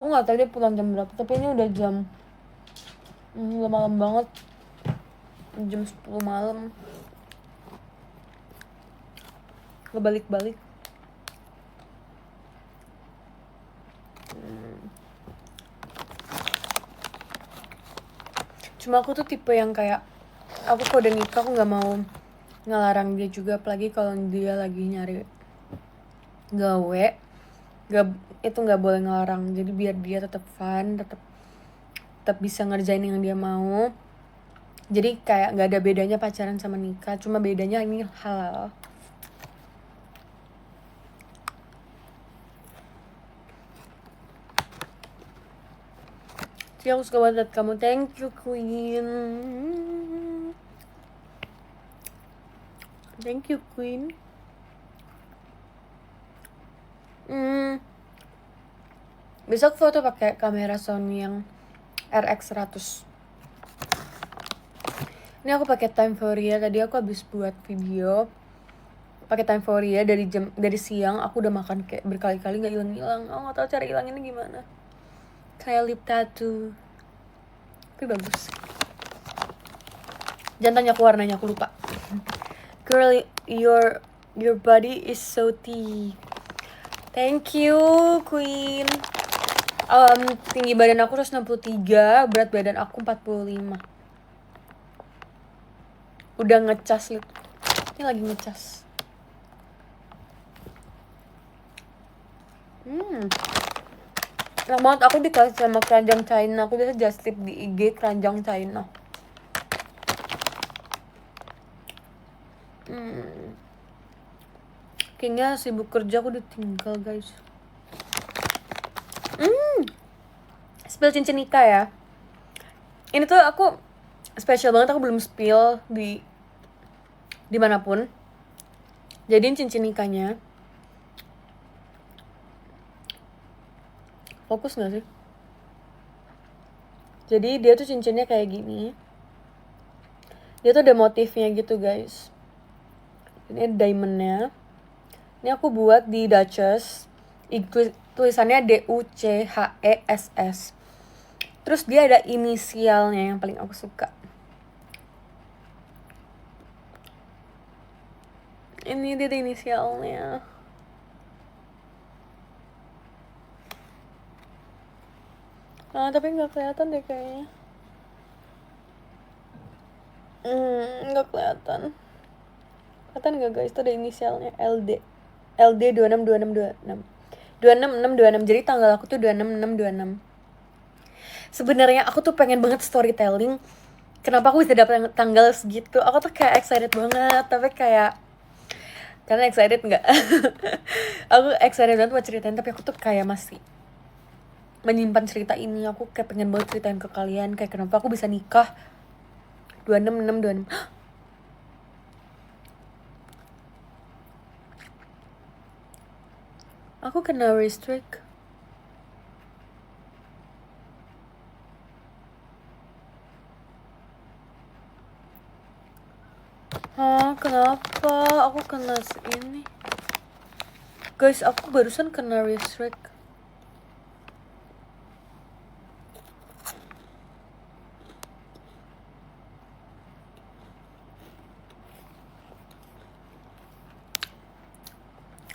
nggak tahu dia pulang jam berapa, tapi ini udah jam udah malam banget, jam 10 malam. Ngebalik-balik. Cuma aku tuh tipe yang kayak, aku kalau udah nikah aku nggak mau ngelarang dia juga, apalagi kalau dia lagi nyari gawe. Itu nggak boleh ngelarang, jadi biar dia tetap fun, tetap bisa ngerjain yang dia mau. Jadi kayak nggak ada bedanya pacaran sama nikah, cuma bedanya ini halal. Jadi aku suka banget kamu. Thank you Queen. Thank you Queen. Besok foto pakai kamera Sony yang RX100. Ini aku pakai Time Foria. Tadi aku habis buat video pakai Time Foria dari siang. Aku udah makan kayak berkali-kali nggak hilang-hilang. Aku nggak tahu cara hilanginnya gimana. Kayak lip tattoo. Tapi bagus. Jangan tanya aku warnanya, aku lupa. Girl, your body is so tea. Thank you Queen. Tinggi badan aku 163, berat badan aku 45. Udah ngecas gitu. Ini lagi ngecas. Enak banget, aku dikasih sama keranjang China. Aku biasa just tip di IG keranjang China. Kayaknya sibuk kerja, aku ditinggal guys. Spill cincin nikah ya. Ini tuh aku spesial banget, aku belum spill di dimanapun. Jadiin cincin nikahnya. Fokus gak sih? Jadi dia tuh cincinnya kayak gini. Dia tuh ada motifnya gitu guys. Ini diamondnya. Ini aku buat di Duchess. Tulisannya DUCHESS. Terus dia ada inisialnya yang paling aku suka. Ini dia ada inisialnya. Tapi nggak kelihatan deh kayaknya. Nggak kelihatan. Kelihatan nggak guys? Itu ada inisialnya LD 262626. 26626. Jadi tanggal aku tuh 26626. Sebenarnya aku tuh pengen banget storytelling. Kenapa aku bisa dapat tanggal segitu? Aku tuh kayak excited banget, tapi kayak kalian excited nggak? Aku excited banget buat ceritain, tapi aku tuh kayak masih menyimpan cerita ini. Aku kayak pengen banget ceritain ke kalian kayak kenapa aku bisa nikah 26626. Aku kena restrict. Kenapa aku kena ini? Guys, aku barusan kena restrict.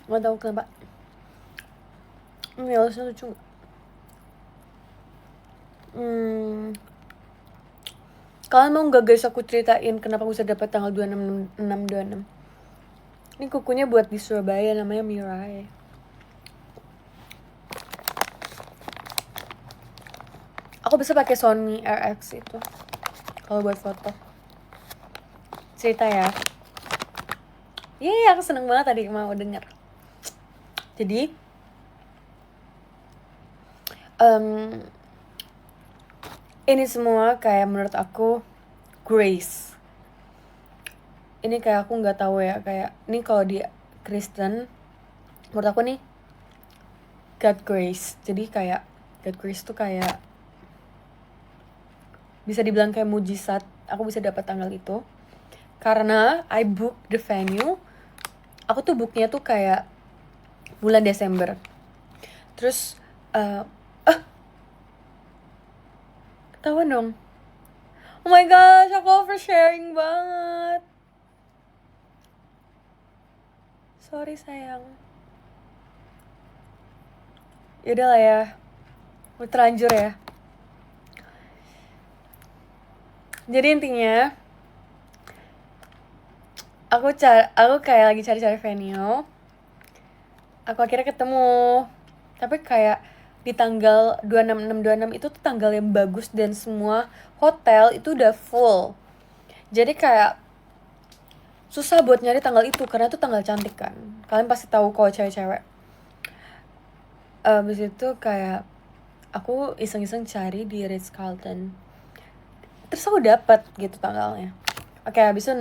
Gak tau kenapa. Ini alasannya lucu gak? Kalian mau gak guys aku ceritain kenapa bisa dapat tanggal 26626? Ini kukunya buat di Surabaya, namanya Mirai. Aku bisa pakai Sony RX itu kalau buat foto. Cerita ya. Aku seneng banget tadi mau denger. Jadi ini semua kayak menurut aku grace. Ini kayak aku nggak tahu ya, kayak ini kalau di Kristen menurut aku nih God grace. Jadi kayak God grace tuh kayak bisa dibilang kayak mujizat. Aku bisa dapat tanggal itu karena I book the venue. Aku tuh booknya tuh kayak bulan Desember. Terus Tahu dong. Oh my gosh, aku oversharing banget. Sorry sayang. Yaudah lah ya. Udah terlanjur ya. Jadi intinya aku kayak lagi cari-cari venue. Aku akhirnya ketemu. Tapi kayak di tanggal 26 itu tuh tanggal yang bagus dan semua hotel itu udah full. Jadi kayak susah buat nyari tanggal itu karena itu tanggal cantik kan. Kalian pasti tahu kalau cewek-cewek. Abis itu kayak aku iseng-iseng cari di Ritz-Carlton. Terus aku dapat gitu tanggalnya. Oke, abis itu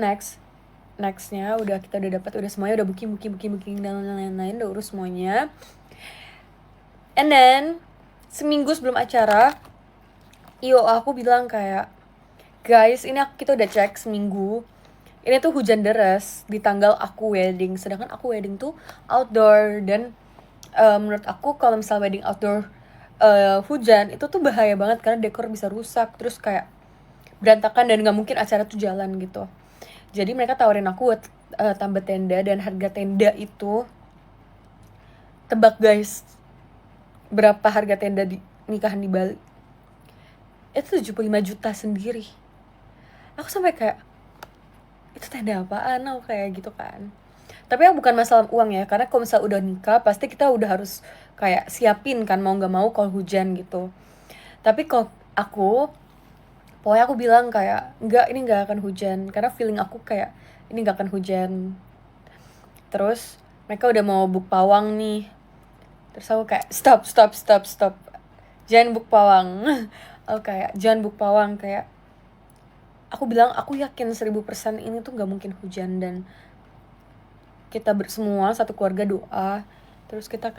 nextnya kita udah dapat, udah semuanya udah booking dan lain-lain, udah urus semuanya. And then seminggu sebelum acara, aku bilang kayak, guys, ini kita udah cek seminggu. Ini tuh hujan deras di tanggal aku wedding. Sedangkan aku wedding tuh outdoor. Dan menurut aku kalau misal wedding outdoor hujan, itu tuh bahaya banget karena dekor bisa rusak. Terus kayak berantakan dan gak mungkin acara tuh jalan gitu. Jadi mereka tawarin aku buat tambah tenda. Dan harga tenda itu, tebak guys, berapa harga tenda di nikahan di Bali? Itu 75 juta sendiri. Aku sampai kayak, itu tenda apaan? Aku kayak gitu kan. Tapi ya bukan masalah uang ya, karena kalau misal udah nikah pasti kita udah harus kayak siapin kan, mau gak mau kalau hujan gitu. Tapi kalau pokoknya aku bilang kayak, enggak, ini gak akan hujan. Karena feeling aku kayak, ini gak akan hujan. Terus mereka udah mau book pawang nih. Terus aku kayak, stop. Jangan book pawang. Aku kayak, jangan book pawang. Kayak, aku bilang, aku yakin 1000% ini tuh gak mungkin hujan. Dan kita semua satu keluarga doa. Terus kita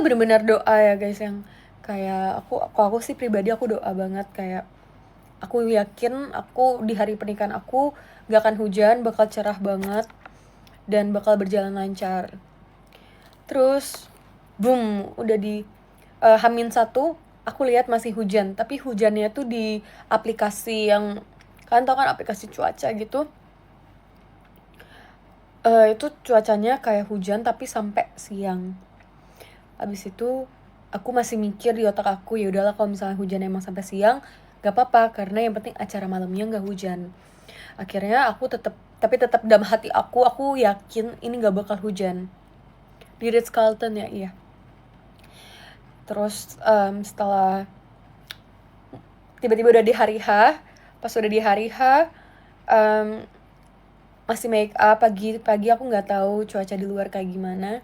benar-benar doa ya guys, yang kayak aku sih pribadi aku doa banget, kayak aku yakin aku di hari pernikahan aku gak akan hujan, bakal cerah banget dan bakal berjalan lancar. Terus boom, udah di H-1 aku lihat masih hujan, tapi hujannya tuh di aplikasi yang kalian tau kan, aplikasi cuaca gitu. Itu cuacanya kayak hujan tapi sampai siang. Abis itu aku masih mikir di otak aku, ya udahlah kalau misalnya hujan emang sampai siang gak apa-apa, karena yang penting acara malamnya gak hujan. Akhirnya aku tetap dalam hati aku yakin ini gak bakal hujan. Di Ritz-Carlton ya, iya. Terus setelah tiba-tiba udah di hari H, pas udah di hari H masih make up, pagi aku nggak tahu cuaca di luar kayak gimana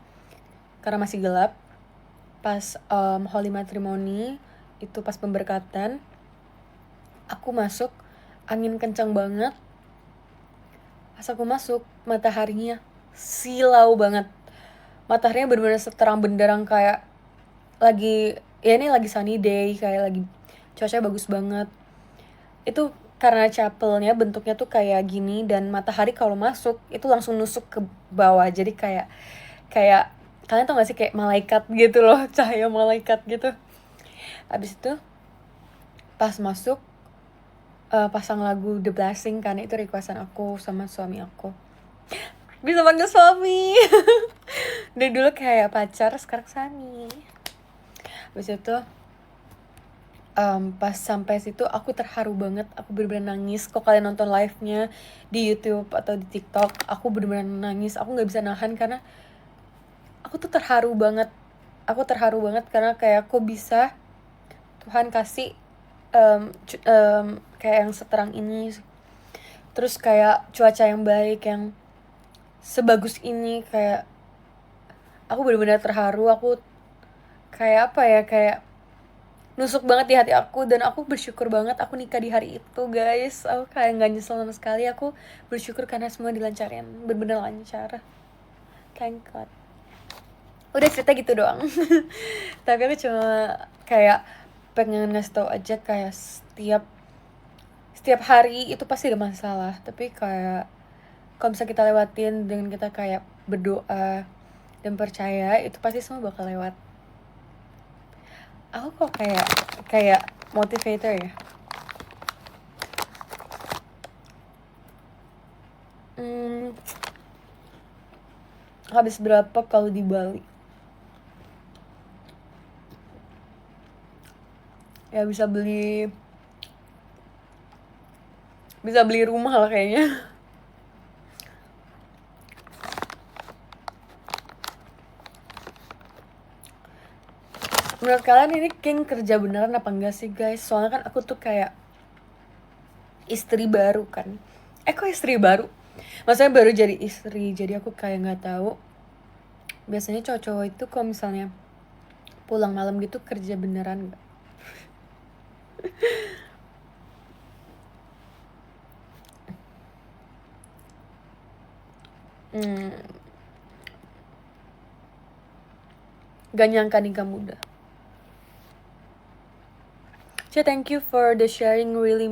karena masih gelap. Pas holy matrimony itu, pas pemberkatan, aku masuk, angin kencang banget. Pas aku masuk, mataharinya silau banget. Mataharinya benar-benar seterang benderang, kayak ini lagi sunny day, kayak lagi cuaca bagus banget. Itu karena chapelnya bentuknya tuh kayak gini, dan matahari kalau masuk itu langsung nusuk ke bawah. Jadi kayak kalian tau gak sih, kayak malaikat gitu loh, cahaya malaikat gitu. Abis itu pas masuk, pasang lagu The Blessing, karena itu requestan aku sama suami aku. Bisa panggil suami. Dari dulu kayak pacar, sekarang suami. Abis itu pas sampai situ aku terharu banget. Aku bener-bener nangis. Kok kalian nonton live-nya di YouTube atau di TikTok, aku bener-bener nangis. Aku gak bisa nahan karena aku tuh terharu banget. Aku terharu banget karena kayak aku bisa, Tuhan kasih kayak yang seterang ini. Terus kayak cuaca yang baik, yang sebagus ini. Kayak aku benar-benar terharu. Aku kayak apa ya, kayak nusuk banget di hati aku. Dan aku bersyukur banget aku nikah di hari itu guys. Aku kayak gak nyesel sama sekali. Aku bersyukur karena semua dilancarin, benar-benar lancar. Thank God. Udah, cerita gitu doang. Tapi aku cuma kayak pengen ngasih tau aja, kayak setiap hari itu pasti ada masalah. Tapi kayak kalau misalnya kita lewatin dengan kita kayak berdoa dan percaya, itu pasti semua bakal lewat. Aku kok kayak motivator ya. Habis berapa kalau di Bali? Ya bisa beli rumah lah kayaknya. Menurut kalian ini King kerja beneran apa enggak sih guys? Soalnya kan aku tuh kayak istri baru kan. Kok istri baru? Maksudnya baru jadi istri, jadi aku kayak nggak tahu. Biasanya cowok-cowok itu kalau misalnya pulang malam gitu kerja beneran nggak? Gak nyangka nikah muda. So thank you for the sharing, really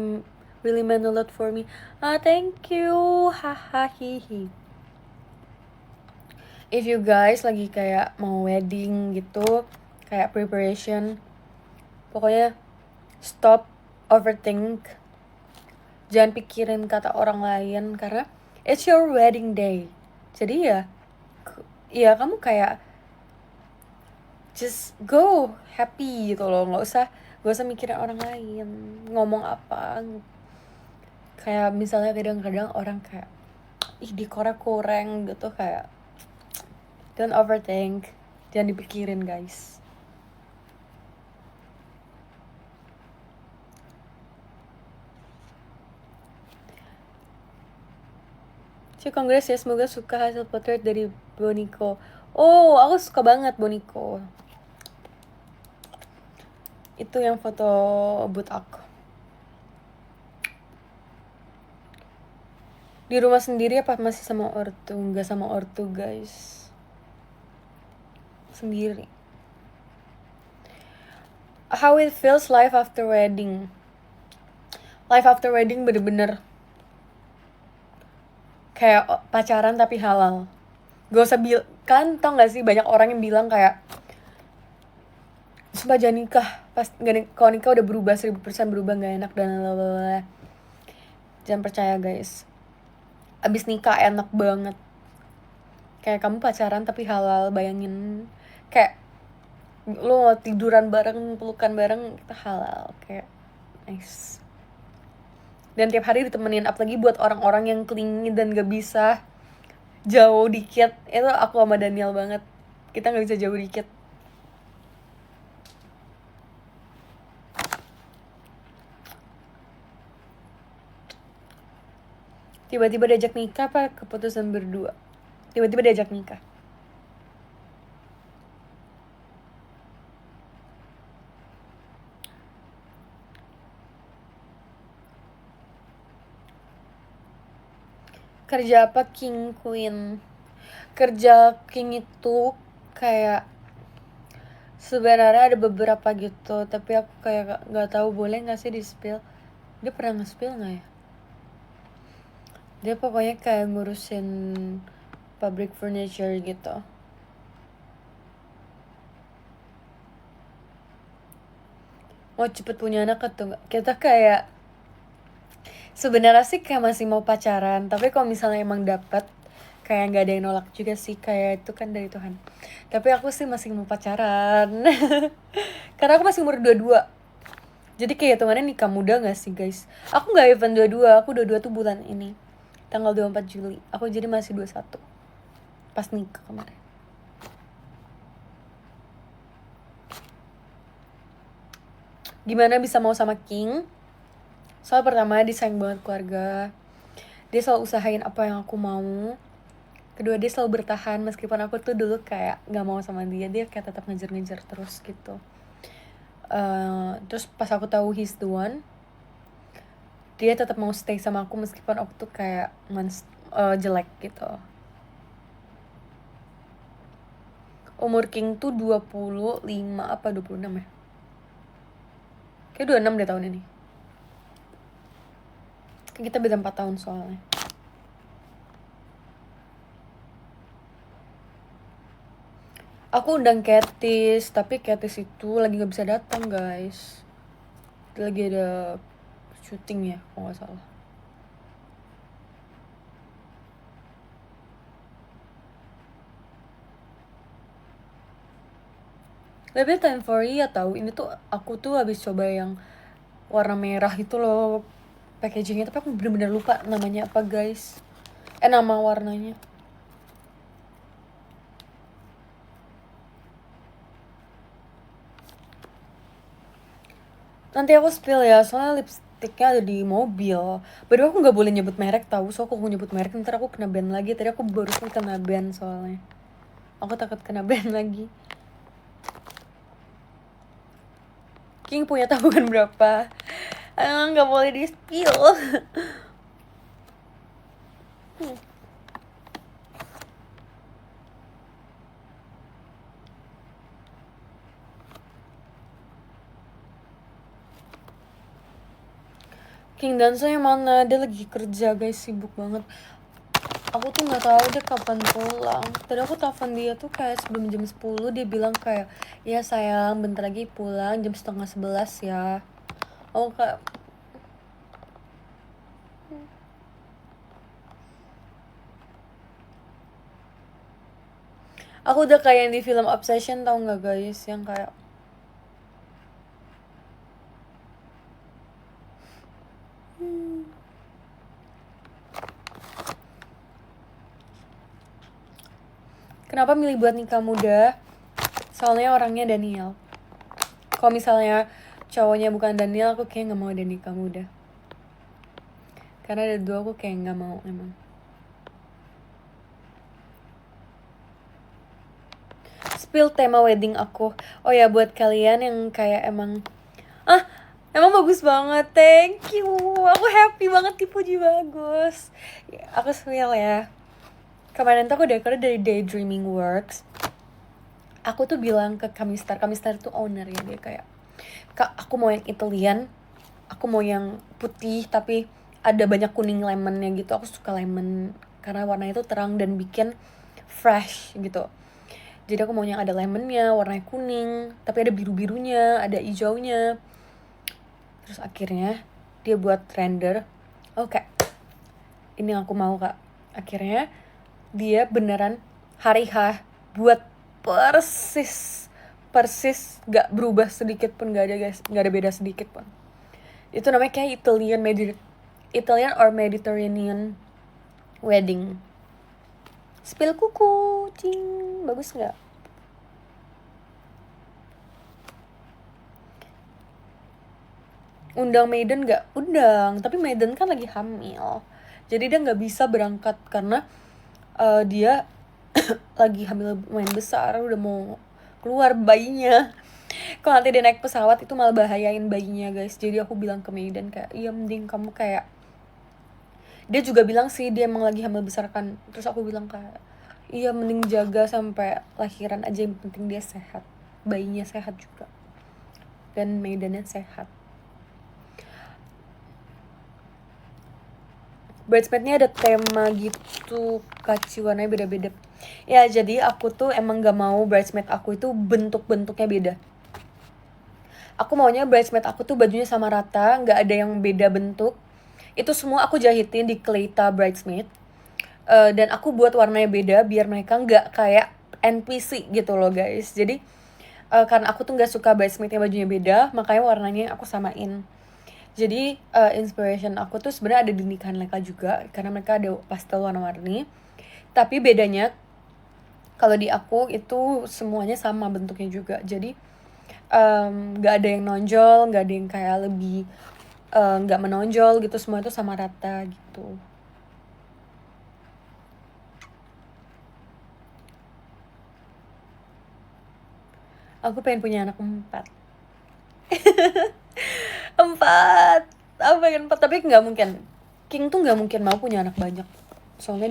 meant a lot for me. Thank you, haha hihi. If you guys lagi kayak mau wedding gitu, kayak preparation, pokoknya stop overthink. Jangan pikirin kata orang lain karena it's your wedding day. Jadi ya kamu kayak just go happy gitu loh, nggak usah mikirin orang lain ngomong apa. Kayak misalnya kadang-kadang orang kayak dekornya kurang gitu, kayak don't overthink, jangan dipikirin guys. Congrats ya, semoga suka hasil potret dari Boniko. Oh, aku suka banget Boniko. Itu yang foto boot aku. Di rumah sendiri apa masih sama ortu? Enggak sama ortu guys, sendiri. How it feels life after wedding? Life after wedding bener-bener kayak pacaran tapi halal. Gak usah kan tau gak sih banyak orang yang bilang kayak sumpah jangan nikah, kalau nikah udah berubah 1000% berubah, gak enak dan lalala. Jangan percaya guys, abis nikah enak banget. Kayak kamu pacaran tapi halal, bayangin kayak lo tiduran bareng, pelukan bareng, kita halal, kayak nice. Dan tiap hari ditemenin, apalagi buat orang-orang yang clingy dan gak bisa jauh dikit. Itu aku sama Daniel banget, kita gak bisa jauh dikit. Tiba-tiba diajak nikah apa keputusan berdua? Tiba-tiba diajak nikah. Kerja apa King Queen? Kerja King itu kayak sebenarnya ada beberapa gitu, tapi aku kayak nggak tahu boleh nggak sih di spill. Dia pernah nge-spill nggak ya? Dia pokoknya kayak ngurusin pabrik furniture gitu. Mau cepet punya anak atau nggak? Kita kayak sebenarnya sih kayak masih mau pacaran, tapi kalau misalnya emang dapet, kayak nggak ada yang nolak juga sih, kayak itu kan dari Tuhan. Tapi aku sih masih mau pacaran karena aku masih umur 22. Jadi kayak temannya nikah muda gak sih guys? Aku gak even 22, aku 22 tuh bulan ini, tanggal 24 Juli. Aku jadi masih 21 pas nikah kemarin. Gimana bisa mau sama King? Soal pertama dia sayang banget keluarga, dia selalu usahain apa yang aku mau. Kedua dia selalu bertahan meskipun aku tuh dulu kayak gak mau sama dia kayak tetap ngejar-ngejar terus gitu. Terus pas aku tahu he's the one, dia tetap mau stay sama aku meskipun aku tuh kayak jelek gitu. Umur King tuh 25 apa 26 ya? Kayak 26 deh tahun ini. Kita beda 4 tahun soalnya. Aku undang Katis, tapi Katis itu lagi gak bisa datang guys. lagi ada syuting ya kalau nggak salah. Tapi Time for ya tahu, ini tuh aku tuh habis coba yang warna merah itu loh packagingnya, tapi aku bener-bener lupa namanya apa guys. Nama warnanya. Nanti aku spill ya, soalnya lipstiknya ada di mobil. Baru aku nggak boleh nyebut merek tahu, so aku nyebut merek ntar aku kena ban lagi. Tadi aku barusan kena ban soalnya. Aku takut kena ban lagi. King punya tabungan berapa? Nggak boleh di spill. King Danso yang mana? Dia lagi kerja guys, sibuk banget. Aku tuh nggak tahu dia kapan pulang. Tadi aku telepon dia tuh kayak sebelum jam 10, dia bilang kayak, ya sayang bentar lagi pulang jam 10:30 ya. Aku kayak, aku udah kayak yang di film Obsession, tau nggak guys, yang kayak kenapa milih buat nikah muda? Soalnya orangnya Daniel. Kalau misalnya cowoknya bukan Daniel, aku kayak nggak mau ada nikah muda. Karena ada dua aku kayak nggak mau emang. Spill tema wedding aku. Oh ya, buat kalian yang kayak emang bagus banget, thank you. Aku happy banget dipuji bagus. Ya, aku spill ya. Kemarin tuh aku dekor dari Daydreaming Works. Aku tuh bilang ke Kamistar tuh owner ya, dia kayak, Kak, aku mau yang Italian, aku mau yang putih tapi ada banyak kuning lemonnya gitu. Aku suka lemon karena warnanya itu terang dan bikin fresh gitu. Jadi aku mau yang ada lemonnya, warnanya kuning, tapi ada biru-birunya, ada hijaunya. Terus akhirnya dia buat render. Oke, ini yang aku mau kak. Akhirnya dia beneran hari H buat persis, gak berubah sedikit pun, gak ada guys, gak ada beda sedikit pun. Itu namanya kayak Italian or Mediterranean wedding. Spill kuku, cing, bagus nggak? Undang Maiden nggak? Undang, tapi Maiden kan lagi hamil, jadi dia nggak bisa berangkat karena dia lagi hamil lumayan besar, udah mau keluar bayinya. Kalau nanti dia naik pesawat itu malah bahayain bayinya guys. Jadi aku bilang ke Maiden kayak, iya mending kamu kayak, dia juga bilang sih dia emang lagi hamil besar kan. Terus aku bilang kayak, iya mending jaga sampai lahiran aja, yang penting dia sehat, bayinya sehat juga, dan Maidennya sehat. Bridesmaidnya ada tema gitu, kaci warnanya beda-beda. Ya jadi aku tuh emang gak mau bridesmaid aku itu bentuk-bentuknya beda. Aku maunya bridesmaid aku tuh bajunya sama rata, gak ada yang beda bentuk. Itu semua aku jahitin di Cleita Bridesmaid. Dan aku buat warnanya beda biar mereka gak kayak NPC gitu loh guys. Jadi karena aku tuh gak suka bridesmaidnya bajunya beda, makanya warnanya aku samain. Jadi inspiration aku tuh sebenarnya ada di nikahan mereka juga, karena mereka ada pastel warna-warni. Tapi bedanya kalau di aku itu semuanya sama bentuknya juga. Jadi nggak ada yang nonjol, nggak ada yang kayak lebih nggak menonjol gitu. Semua itu sama rata gitu. Aku pengen punya anak 4. 4. Aku pengen 4, tapi nggak mungkin. King tuh nggak mungkin mau punya anak banyak. Soalnya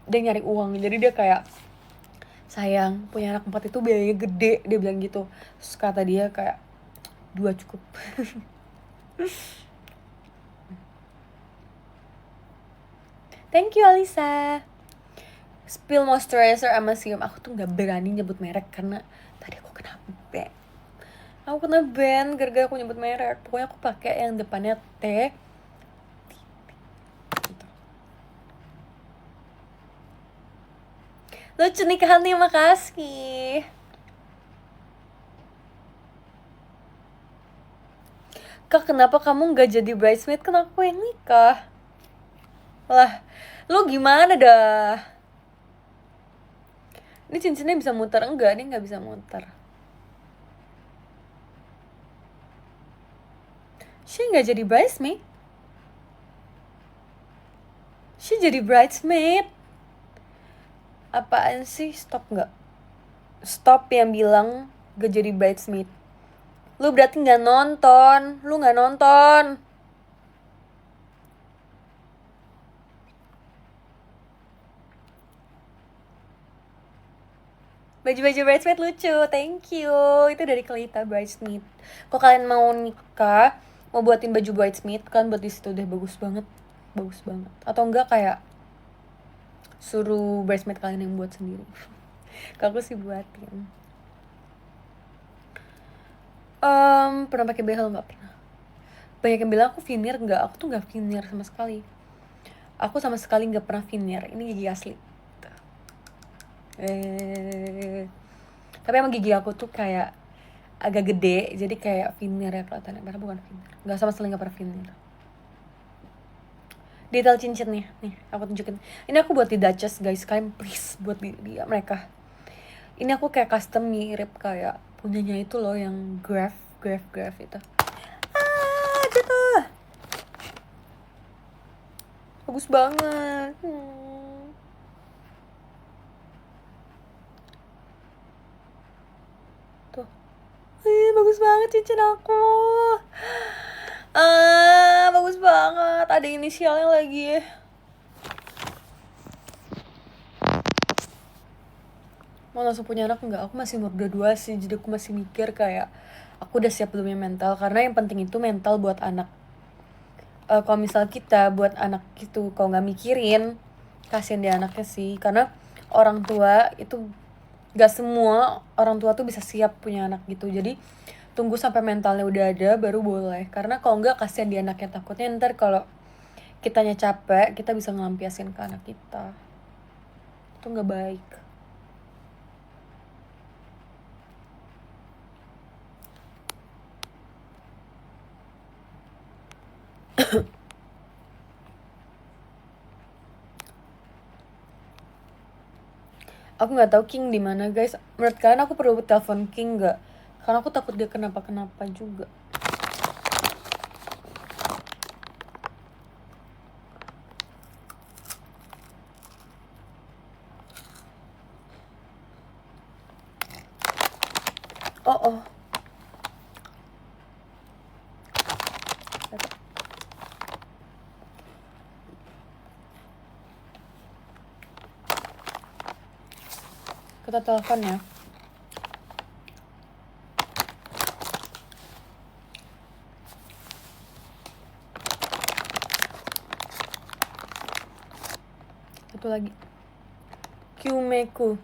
dia nyari uang. Jadi dia kayak, sayang, punya anak 4 itu biayanya gede, dia bilang gitu. Terus kata dia kayak, 2 cukup. Thank you Alisa. Spill moisturizer sama serum. Aku tuh gak berani nyebut merek karena tadi aku kena ban. Aku kena ban gara-gara aku nyebut merek. Pokoknya aku pakai yang depannya T. Gitu. Lucu nikahan, terima kasih. Kak, kenapa kamu gak jadi bridesmaid? Kan aku yang nikah. Lah, lu gimana dah? Ini cincinnya bisa muter? Enggak, ini gak bisa muter. She gak jadi bridesmaid. She jadi bridesmaid. Apaan sih? Stop gak? Stop yang bilang gak jadi bridesmaid. Lu berarti gak nonton. Lu gak nonton. Baju-baju bridesmaid lucu, thank you. Itu dari Kelita bridesmaid. Kalau kalian mau nikah, mau buatin baju bridesmaid, kan buat di situ deh, bagus banget. Bagus banget. Atau enggak kayak suruh bridesmaid kalian yang buat sendiri. Kalau aku sih buatin. Pernah pakai behel? Nggak pernah. Banyak yang bilang aku veneer, nggak. Aku tuh nggak veneer sama sekali. Aku sama sekali nggak pernah veneer. Ini gigi asli. Tapi emang gigi aku tuh kayak agak gede, jadi kayak veneer ya kelihatannya. Padahal bukan veneer. Nggak, sama sekali nggak pernah veneer. Detail cincinnya, nih aku tunjukin. Ini aku buat di Duchess guys, kalian please buat di mereka. Ini aku kayak custom mirip kayak punyanya itu loh yang Graf itu. Jatuh. Bagus banget. Tuh. Bagus banget cincin aku. Bagus banget. Ada inisialnya lagi. Mau langsung punya anak enggak? Aku masih umur 22 sih, jadi aku masih mikir kayak aku udah siap belum ya mental, karena yang penting itu mental buat anak. Kalau misal kita buat anak gitu, kalau nggak mikirin, kasihan dia anaknya sih, karena orang tua itu gak semua orang tua tuh bisa siap punya anak gitu. Jadi tunggu sampai mentalnya udah ada baru boleh, karena kalau nggak kasihan dia anaknya, takutnya ntar kalau kitanya capek kita bisa ngelampiasin ke anak kita, itu nggak baik. Aku nggak tahu King di mana guys. Menurut kalian aku perlu telepon King nggak? Karena aku takut dia kenapa-kenapa juga. Oh. Kita telepon ya. Satu lagi. Kyumeku.